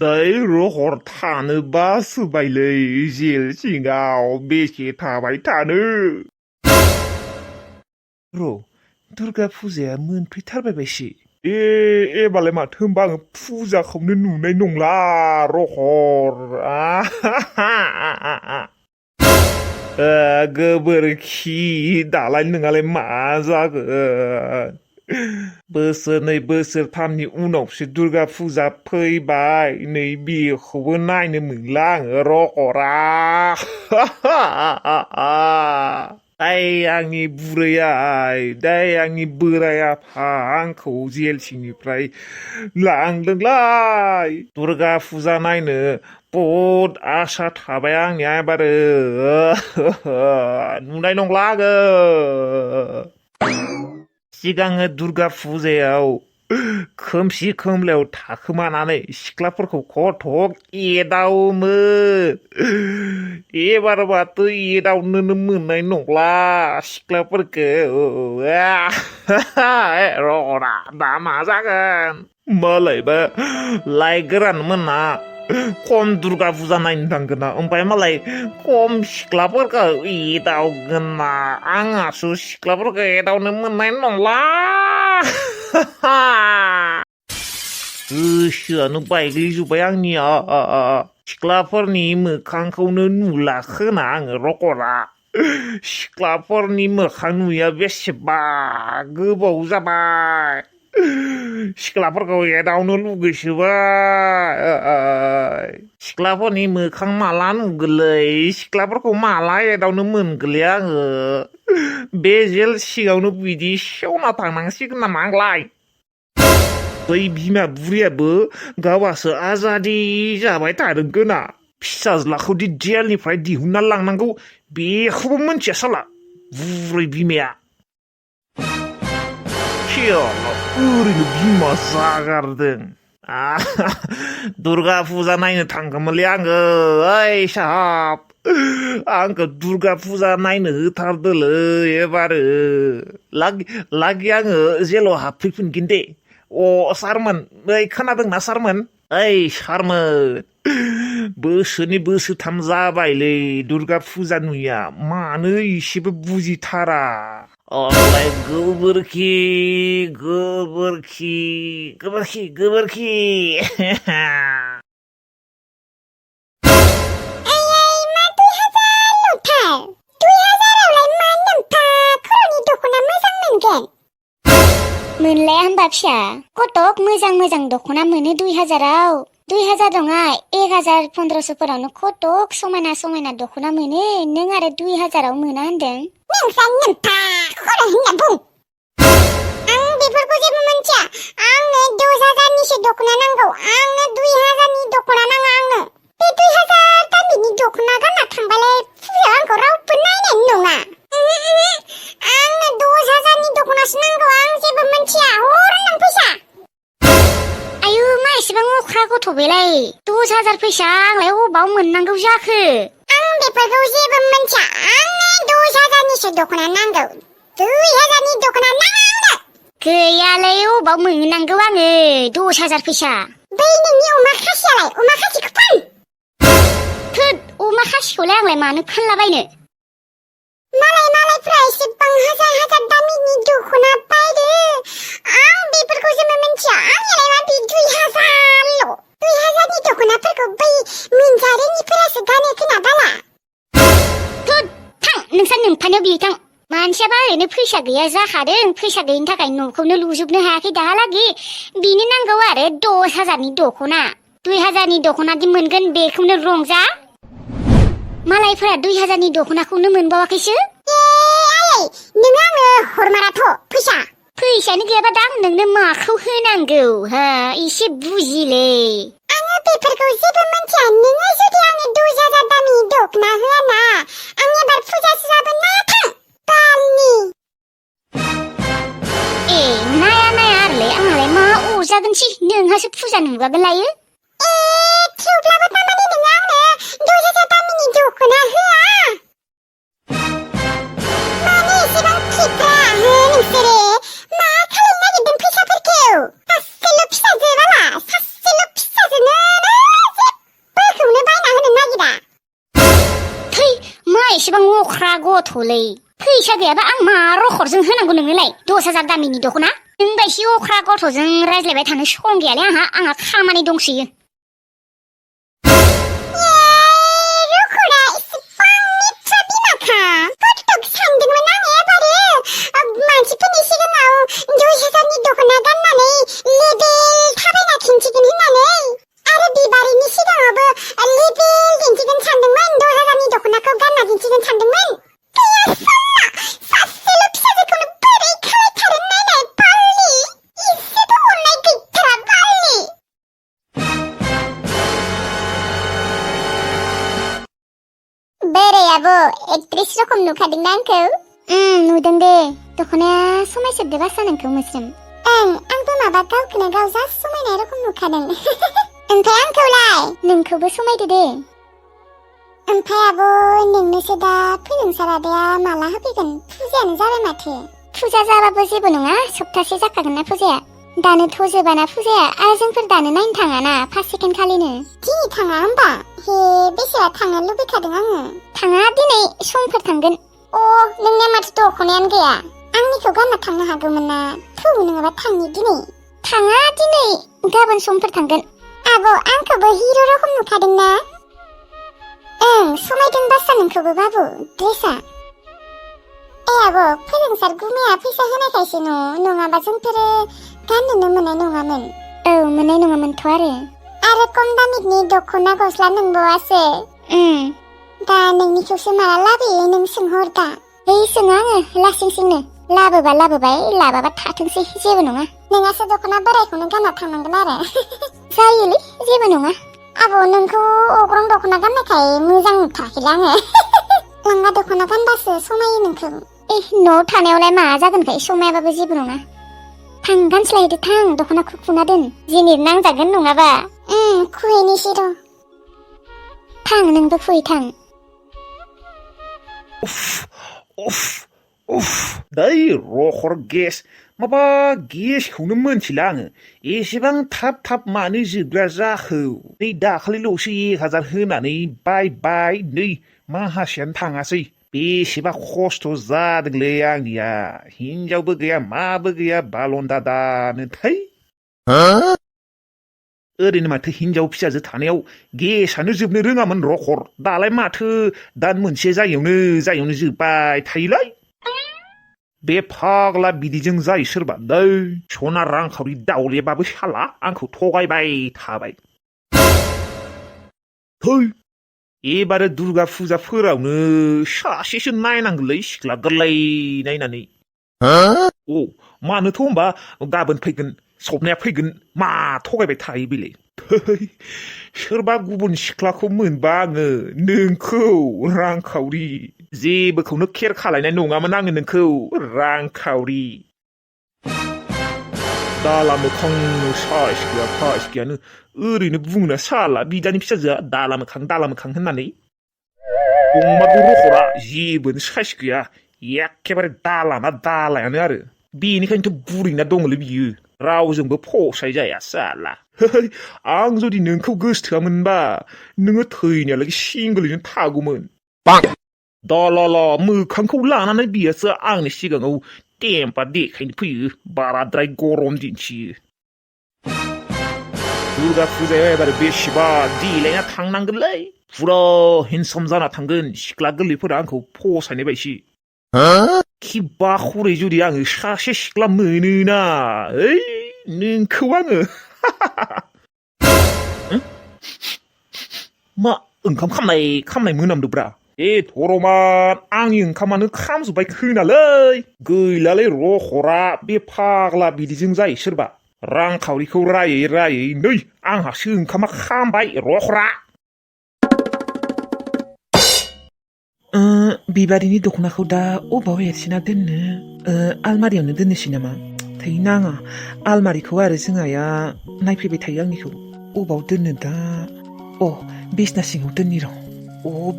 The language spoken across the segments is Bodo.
दैर' हर थानोबा सोबायलै जेल सिङाव बेसे थाबाय थानो। र' दुर्गा फुजाया मोनफैथारबाय बायसि। एबालाय माथो होनबा आङो फुजाखौनो नुनाय नंला रहर। गोबोरखि दालाय नोंहालाय मा जागोन। बोसोरनै बोसोरथामनि उनावसो दुर्गा फुजा फैबाय नै बेखौबो नायनो मोनला आङो रहरा। दाय आंनि बुरैयाय दाय आंनि बोराय आफा आंखौ जेल सिंनिफ्राय लांदोंलाय। दुर्गा फुजा नायनो बहुद आसा थाबाय आंनिया एबारो नुनाय नंला आङो। सिगाङो दुर्गा फुजायाव खोमसि खोमलायाव थाखोमानानै सिख्लाफोरखौ खथक एदावोमोन। एबार माथो एदावनोनो मोननाय नंला सिख्लाफोरखौ। रहरा दा मा जागोन। मालायबा लाइ गोरान मोना खम दुर्गा फुजा नायनो थांगोन ना ओमफ्राय मालाय खम सिख्लाफोरखौ एदावगोन ना आंहासो सिख्लाफोरखौ एदावनो मोननाय नंला। गोसोआनो बायग्लिजोब्बाय आंनिया। सिख्लाफोरनि मोखांखौनो नुला खोना आङो रहरा। सिख्लाफोरनि मोखां नुया बेसेबा गोबाव जाबाय। सिख्लाफोरखौ एदावनो लुगैसोबाय। सिख्लाफोरनि मोखां माला नुगोनलै सिख्लाफोरखौ माला एदावनो मोनगोनलै आङो। बे जेल सिङावनो बिदि सेवना थांनांसिगोन नामा आंलाय। बै बिमा बुरियाबो गावहासो आजादि जाबाय थादों गोना फिसाज्लाखौ दि जेलनिफ्राय दिहुनना लांनांगौ बेखौबो मोनथिया साला बुरै बिमाया। ओरैनो बिमा जागारदों। दुर्गा फुजा नायनो थांगौमोनलै आङो। ओइ साहाब आंखौ दुर्गा फुजा नायनो होथारदोलै एबारो लागि आङो जेलाव हाबफैफिनगोन दे। सारमोन ओइ खोनादोंना सारमोन। ओइ सारमोन बोसोरनै बोसोरथाम जाबायलै दुर्गा फुजा नुया मानो इसेबो बुजिथारा। गोबोरखि गोबोरखि गोबोरखि गोबोरखि। मोनलाया होनबा फिसा कटक मोजां मोजां दख'ना मोनो 2000आव। 2000 नङा 1000-1500फोरावनो कटक समायना समायना दख'ना मोनो। नों आरो 2000आव मोना होनदों। नोंसा नोंथा खर' होनना बुं। आं बेफोरखौ जेबो मोनथिया। आंनो 10,000निसो दख'ना नांगौ। आंनो 2000नि दख'ना नाङा आंनो। बे 2000 दामनि दख'ना गानना थांबालाय फुजायाव आंखौ रावबो नायनाय नङा। आंनो 10,000नि दख'नासो नांगौ। आं जेबो मोनथिया। हर नों फैसा। आयु मा एसेबां अख्रा गथ' बेलाय 10,000 फैसा आंलाय अबाव मोननांगौ जाखो। आं बेफोरखौ जेबो मोनथिया। आंनो 10,000निसो दख'ना नांगौ। 2000नि दख'ना नाङा आंनो। गैयालै अबाव मोननांगौ आङो 10,000 फैसा। बै नोंनि अमा खासियालाय अमा खासिखौ फान। थोद अमा खासिखौलाय आंलाय मानो फानलाबायनो। मालायफ्रा एसेबां हाजार दामिनि दख'ना बायदो। आं बेफोरखौ जेबो मिन्थिया। आंनियालाय मा बे 2000ल'। 2000नि दख'नाफोरखौ बै मिनजारिनिफोरासो गानो खोना बाला। थोद थां नोंसा नोम्फानियाव बिहैथां। मानसियाबा ओरैनो फैसा गैया जाखादों। फैसा गैयिनि थाखाय न'खौनो लुजोबनो हायाखै दाहालागि। बिनो नांगौ आरो 10,000नि दख'ना। 2000नि दख'नादि मोनगोन बेखौनो रंजा। मालायफोरा 2000नि दख'नाखौनो मोनबावाखैसो। आयै नों आंनो हरमाराथ' फैसा। फैसायानो गैयाबा दा आं नोंनो माखौ होनांगौ हा एसे बुजिले। आङो बेफोरखौ जेबो मिन्थिया। नोङो जुदि आंनो 10,000 दामनि दख'ना होआना आं एबार फुजा सुजाबो नाया थां गालनि। नाया आरोलै आंहालाय मा अरजागोनसै नोंहासो फुजा नुगागोन लायो। थेवब्लाबो थारमाने नोङो आंनो 10,000 दामनि दख'ना होआ। मानो एसेबां खिथ्रा नोंसोरो मा खालामनो नागिरदों फैसाफोरखौ। सासेल' फिसाजो बाला सासेल' फिसाजोनो अख्रा गथ'लै फैसा गैयाबा आं मा रखरजों होनांगौ नोंनोलाय 10,000 दामिनि दख'ना नों बायदि अख्रा गथ'जों रायज्लायबाय थानो सम गैयालै आंहा खामानि दंसोयो मानसिफोरनि सिगाङाव 10,000नि दख'ना गाननानै लेबेल थाबायना खिन्थिगोन होननानै आरो बिबारिनि सिगाङावबो लेबेल दिन्थिगोन सानदोंमोन 10,000नि दख'नाखौ गानना दिन्थिगोन सानदोंमोन गैया सानना सासेल' फिसाजोखौनो बोरै खालायथारो नायनाय बालि इसेबो अननाय गैथारा बालि बोरै आब' एक्ट्रेस रखम नुखादोंना आंखौ नुदों दे दख'नाया समायसोदो बासा नोंखौ मोस्रोम आंबो माबा गावखौनो गाव जा समायनाय रखम नुखादों ओमफ्राय आंखौलाय नोंखौबो समायदो दे ओमफ्राय आब' नोंनोसो दा फोरोंसार आदाया माला होफैगोन फुजायानो जाबाय माथो फुजा जाबाबो जेबो नङा सप्तासे जाखागोन ना फुजाया दानोथ' जोबाना फुजाया आरो जोंफोर दानो नायनो थाङाना फार्स्ट सेकेन्ड खालिनो दिनै थाङा होमबा हे बेसेबा थांनो लुबैखादों आङो थाङा दिनै समफोर थांगोन नोंनिया माथो दख'नायानो गैया आंनिखौ गानना थांनो हागौमोन ना थौ नङाबा थांनि दिनै थाङा दिनै गाबोन समफोर थांगोन आब' आंखौबो हिर' रखम नुखादों ना समायदों बासा नोंखौबो बाबु ड्रेसा आब' फोरोंसार गुमैया फैसा होनायखायसो नङाबा जोंफोरो गाननोनो मोननाय नङामोन मोननाय नङामोनथ' आरो खम दामिनि दख'ना गस्ला नंबावासो दा नोंनिखौसो माला लाबोयो नों सोंहर दा सोङो आङो लासिंसिंनो लाबोबा लाबोबाय लाबाबा थाथोंसै जेबो नङा नोंहासो दख'ना बोरायखौनो गानना थांनांगोन आरो जायोलै जेबो नङा आब' नोंखौ अग्रं दख'ना गाननायखाय मोजां नुथाराखैलै आङो लांगा दख'ना गानबासो समायो नोंखौ न'आव थानायावलाय मा जागोनखाय समायाबाबो जेबो नङा थां गानस्लायदो थां दख'नाखौ खुना दोन जिनिर नांजागोन नङाबा खुहैनोसै र' थां नोंबो खुहै थां दै रखर गेस माबा गेसखौनो मोनथिला आङो एसेबां थाब मानो जोबग्रा जाखो नै दाखालिल'सो 1,000 होनानै बाय नै माहासेयानो थाङासै बेसेबा खस्थ' जादोंलै आंनिया हिनजावबो गैया माबो गैया बालन दादानो थै ओरैनो माथो हिनजाव फिसाजो थानायाव गेसानो जोबनो रोङामोन रखर दालाय माथो दान मोनसे जायैयावनो जोबबाय थायोलै बे फाग्ला बिदिजों जायो सोरबा दै सना रांखावरि दावलेबाबो साला आंखौ थगायबाय थाबाय एबारो दुर्गा फुजाफोरावनो सासेसो नायनांगोनलै सिख्ला गोरलै नायनानै मानोथ' होमबा गाबोन फैगोन सबनाया फैगोन मा थगायबाय थायो बेलाय सोरबा गुबुन सिख्लाखौ मोनबा आङो नोंखौ रांखावरि जेबोखौनो केर खालायनाय नङामोन आङो नोंखौ रांखावरि दाला मोखां साइस गैयानो ओरैनो बुङोना साला बिदानि फिसाजोआ दाला मोखां होननानै अमाबो रखरा जेबोनो साइस गैया एखेबारे दालायानो आरो बेनिखायनोथ' बुरैना दङलै बियो रावजोंबो फसाय जाया साला आं जुदि नोंखौ गोसोथोआमोनबा नोङो थैनायालागै सिंगलैनो थागौमोन दालाला मोखांखौ लानानै बियोसो आंनि सिगाङाव टेम्पा देखायनो फैयो बाराद्राय गरम दिन्थियो दुर्गा फुजाया एबार बेसेबा देलायना थांनांगोनलै फुरा हेन्डसाम जाना थांगोन सिख्ला गोरलैफोरा आंखौ फसायनाय बायसि खिबा खरै जुदि आङो सासे सिख्ला मोनोना नोंखौ आङो मा ओंखाम खामनाय मोनामदोब्रा धरमान आंनि ओंखामानो खामजोब्बाय खोनालै गैलालै रखरा बे फाग्ला बिदिजों जायो सोरबा रांखावरिखौ रायै नै आंहासो ओंखामा खामबाय रखरा बिबारिनि दख'नाखौ दा अबाव एरसिना दोननो आलमारियावनो दोननोसै नामा थै नाङा आलमारिखौ आरो जों आइया नायफैबाय थायो आंनिखौ अबाव दोननो दा बिसना सिङाव दोननि र'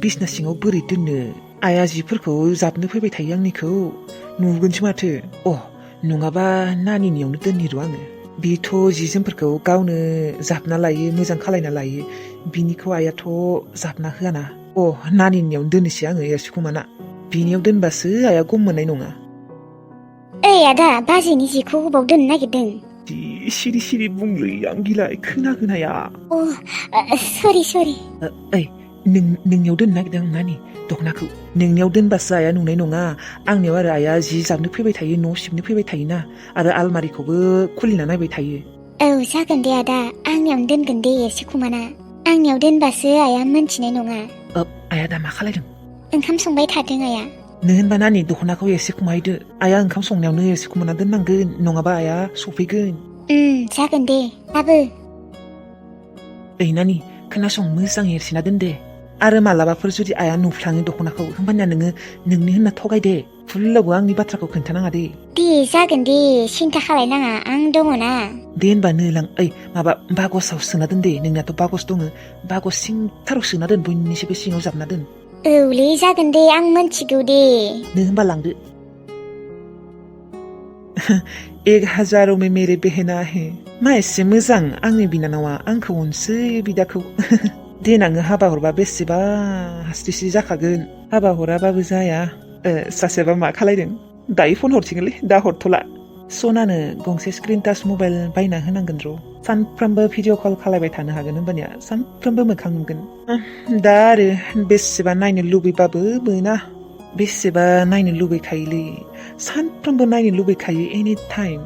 बिसना सिङाव बोरै दोननो आइया जिफोरखौ जाबनो फैबाय थायो आंनिखौ नुगोनसो माथो नङाबा नानिनियावनो दोननि र' आङो बेथ' जि जोमफोरखौ गावनो जाबना लायो मोजां खालायना लायो बिनिखौ आइयाथ' जाबना होआना नानिनियावनो दोननोसै आङो एरसुखुमाना बिनियाव दोनबासो आइया गम मोननाय नङा। ओइ आदा बाजैनि जिखौ अबाव दोननो नागिरदों? जि सिरि सिरि बुंलै आं गिलाय खोनागोन आइया। सरि ओइ नोंनियाव दोननो नागिरदों नानि दख'नाखौ। नोंनियाव दोनबासो आइया नुनाय नङा। आंनियाव आरो आइया जि जाबनो फैबाय थायो, न' सिबनो फैबाय थायोना, आरो आलमारिखौबो खुलिना नायबाय थायो। औ जागोन दे आदा, आंनियावनो दोनगोन दे एसे खमाना। आंनियाव दोनबासो आइया मोनथिनाय नङा। आइया दा मा खालायदों? ओंखाम संबाय थादों आइया। नों होनबा नानि दख'नाखौ एसे खमायदो। आइया ओंखाम संनायावनो एसे खमायना दोननांगोन, नङाबा आइया सफैगोन। जागोन दे आबो। ओइ नानि खोनासं, मोजाङै एरसिना दोन दे। आरो मालाबाफोर जुदि आइया नुफ्लाङो दख'नाखौ, होमबानिया नोङो नोंनि होनना थगाय दे। फुल्लावबो आंनि बाथ्राखौ खोन्थानाङा दे। दे जागोन दे, सिन्था खालायनाङा, आं दङ ना। दे होनबा नोलां, माबा बागसाव सोना दोन दे। नोंनाथ' बागस दङ, बागस सिंथाराव सोना दोन, बयनिसिबो सिङाव जाबना दोन। औलै जागोन दे, आं मोनथिगौ दे। नों होनबा लांदो। 1000 में मेरे बहना है। मा एसे मोजां आंनि बिनानावा, आंखौ अनसै बिदाखौ। देनाङो हाबा हरबा बेसेबा हास्रिस्रि जाखागोन। हाबा हराबाबो जाया। सासेबा मा खालायदों? दायो फन हरसिगोनलै, दा हरथ'ला। सनानो गंसे स्क्रिन टाच मबाइल बायना होनांगोन र'। सानफ्रामबो भिडिअ कल खालायबाय थानो हागोन, होमबानिया सानफ्रामबो मोखां नुगोन। दा आरो बेसेबा नायनो लुबैबाबो मोना। बेसेबा नायनो लुबैखायोलै, सानफ्रामबो नायनो लुबैखायो, एनि टाइम।